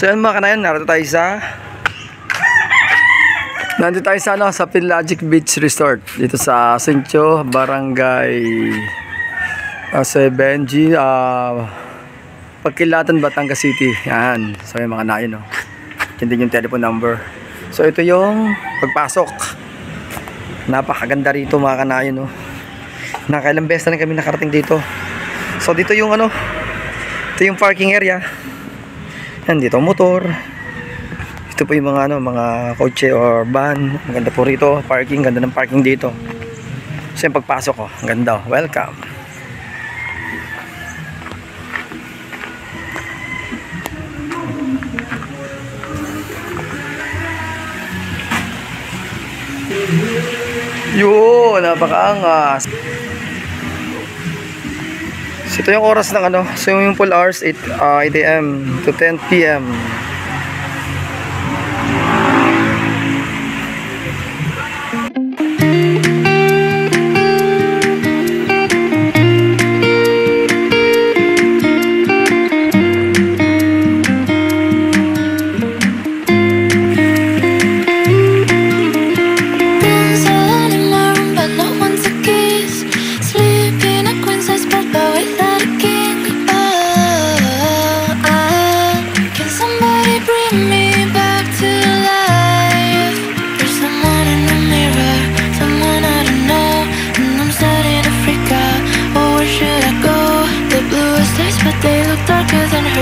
So yan mga kanayon, nandito tayo sa sa Pelagic Beach Resort dito sa Asencio, Barangay Benji, Pagkilatan, Batangas City. Yan. So yan mga kanayon, no. Yan din yung telephone number. So ito yung pagpasok. Napakaganda rito mga kanayon, no. Nakailang beses na kami nakarating dito. So dito yung ito yung parking area. Yan, dito motor. Ito po yung mga mga kotse or van. Maganda po rito, parking, ganda ng parking dito. So yung pagpasok ko, ganda. Welcome. Yo, napakaangas. So ito yung oras ng swimming pool hours, 8 AM to 10 PM.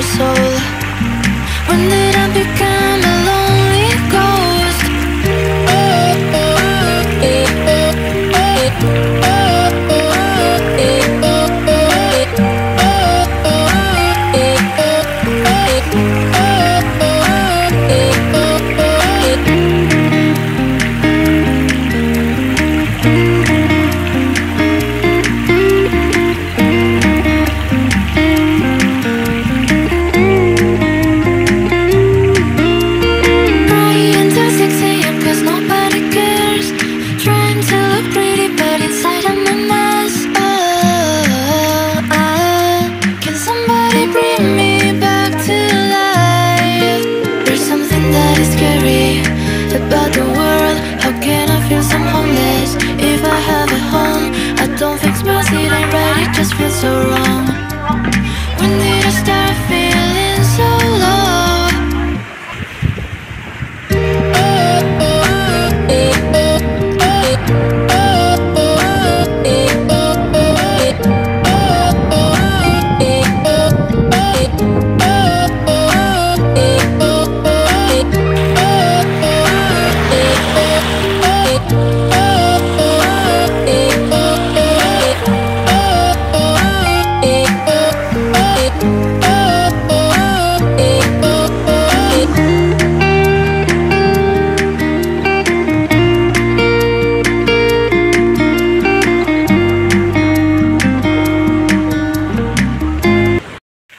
Soul. When did I become a lonely ghost? About the world, how can I feel so homeless? If I have a home, I don't fix my seat ain't right, it just feels so wrong. When did I start feeling so low?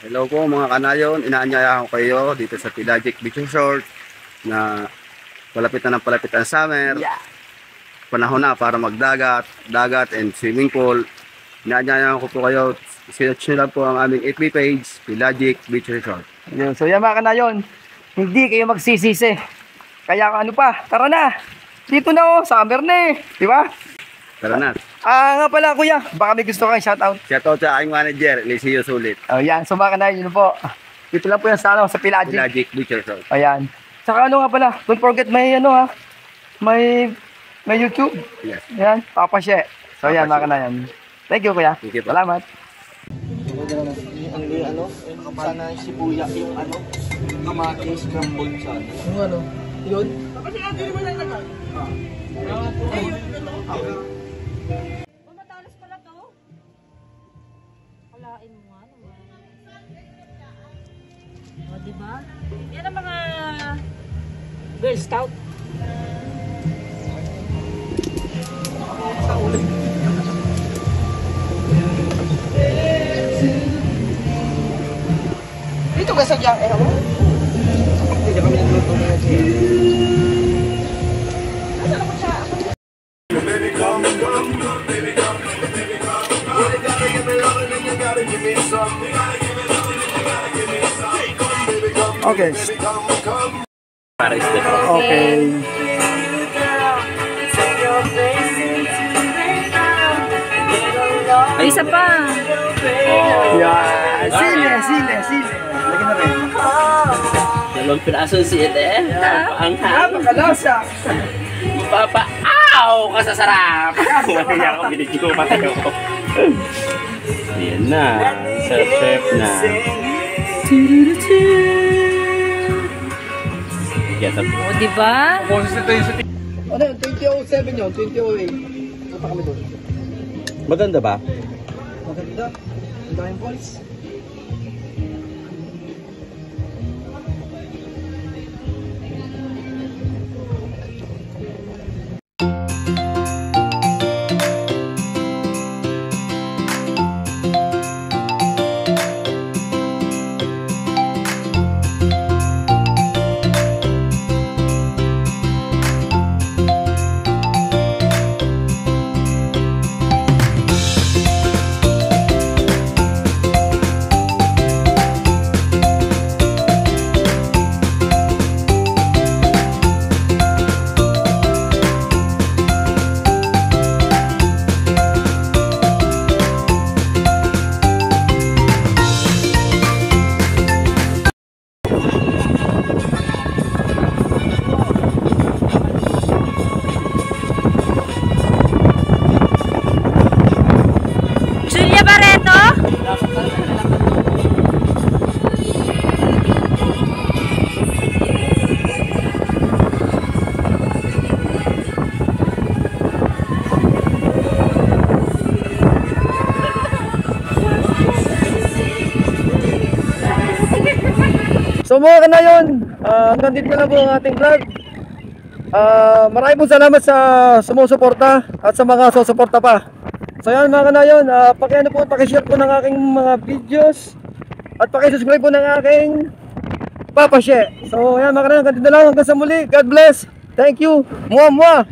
Hello po mga kanayon, inaanyayahan ko kayo dito sa Pelagic Beach Resort na palapit na ng palapit ang summer. Panahon na para magdagat, and swimming pool. Inaanyayahan ko po kayo, search nyo lang po ang aming FB page, Pelagic Beach Resort. Yun. So yan mga kanayon, hindi kayo magsisisi. Kaya tara na. Dito na summer na di ba? Tara na. Nga pala kuya, baka may gusto kang shoutout. Shoutout sa aking manager, Eliseo Sulit. Yan, so mga kanayon, yun po. Dito lang po yan sa sa Pelagic. Pelagic Beach Resort. Ayan. Saka nga pala, don't forget may may YouTube. Yes. Yan, Papa She. So yan mga kanayon. Thank you kuya. Thank you. Salamat. Sana sibuya yung kamatis scrambled sana. Yung yun? Kasi hindi naman lang naman. Matalas pala to. Kalain mo nga naman. O, diba? Yan ang mga Girl Scout. Sa ulit. Dito ka sa diyang mo? Hindi kami nagluto na siya. Asa na po siya? Baby come, baby come, baby come. You gotta give me love and you gotta give me some. You gotta give me love and you gotta give me some. Come baby come. Okay. Para step. Okay. Ay, isa pa. Yeah. Sile. Lagyan na rin. Dalawang piraso si Ede. Ang Napakalasa. Mapapa-aw ka sa sarap. Wala ako binigyo pati ako. Ayan na. Chef na. Get up. O, diba? Ano yun? 2007 yun? 2008. Punta kami doon. Maganda ba? Maganda. Ang daming balls. Julia Barreto? So mga kanayon, hanggang dito na po ang ating vlog. Maraming po salamat sa sumusuporta at sa mga susuporta pa. So yan mga kanayon, pakishare po ng aking mga videos at pakisubscribe po ng aking Papa She. So yan mga kanayon, hanggang dito na lang, hanggang sa muli. God bless. Thank you. Mwah mwah.